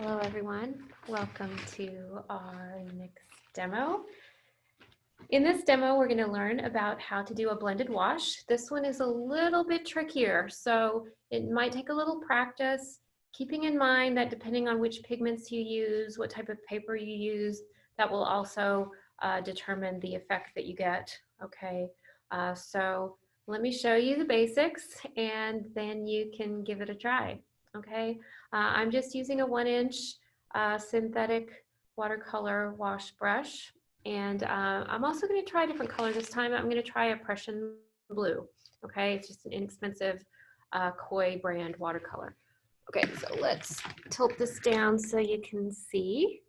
Hello everyone, welcome to our next demo. In this demo we're going to learn about how to do a blended wash. This one is a little bit trickier, so it might take a little practice, keeping in mind that depending on which pigments you use, what type of paper you use, that will also determine the effect that you get. Okay, so let me show you the basics and then you can give it a try. Okay, I'm just using a 1-inch synthetic watercolor wash brush, and I'm also going to try a different color this time. I'm going to try a Prussian blue. Okay, it's just an inexpensive Koi brand watercolor. Okay, so let's tilt this down so you can see,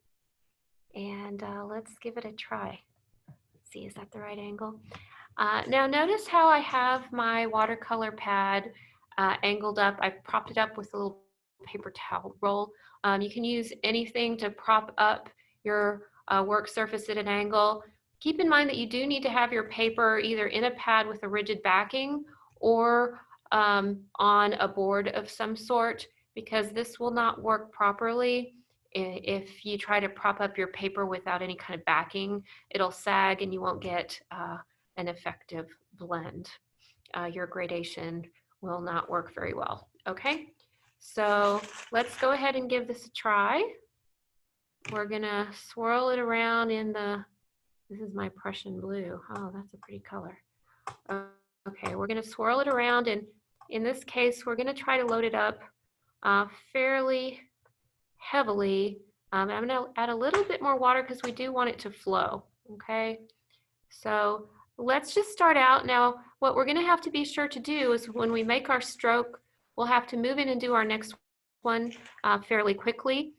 and let's give it a try. Let's see, is that the right angle? Now notice how I have my watercolor pad angled up. I propped it up with a little paper towel roll. You can use anything to prop up your work surface at an angle. Keep in mind that you do need to have your paper either in a pad with a rigid backing or on a board of some sort, because this will not work properly if you try to prop up your paper without any kind of backing. It'll sag and you won't get an effective blend. Your gradation will not work very well. Okay, so let's go ahead and give this a try. We're gonna swirl it around in the, this is my Prussian blue. Oh, that's a pretty color. Okay, we're gonna swirl it around, and in this case, we're gonna try to load it up fairly heavily. I'm gonna add a little bit more water because we do want it to flow, okay? So let's just start out. Now, what we're gonna have to be sure to do is when we make our stroke, we'll have to move in and do our next one fairly quickly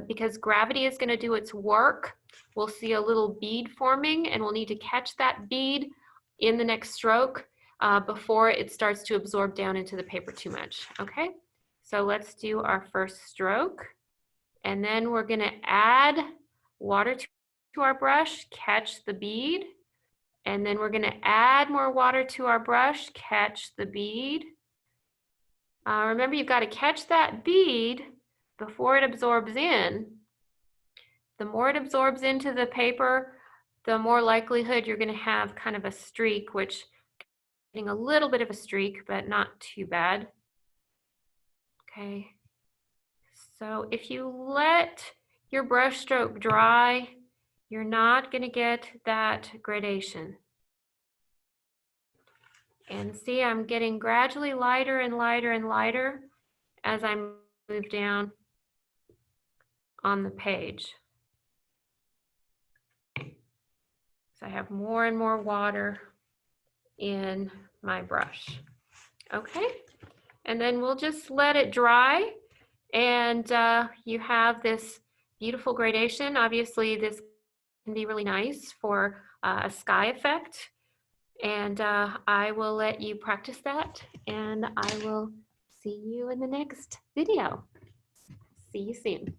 because gravity is gonna do its work. We'll see a little bead forming and we'll need to catch that bead in the next stroke before it starts to absorb down into the paper too much, okay? So let's do our first stroke, and then we're gonna add water to our brush, catch the bead, and then we're gonna add more water to our brush, catch the bead. Remember, you've gotta catch that bead before it absorbs in. The more it absorbs into the paper, the more likelihood you're gonna have kind of a streak, which getting a little bit of a streak, but not too bad. Okay, so if you let your brush stroke dry, you're not gonna get that gradation. And see, I'm getting gradually lighter and lighter and lighter as I move down on the page. So I have more and more water in my brush. Okay, and then we'll just let it dry, and you have this beautiful gradation. Obviously, this can be really nice for a sky effect. And I will let you practice that, and I will see you in the next video. See you soon.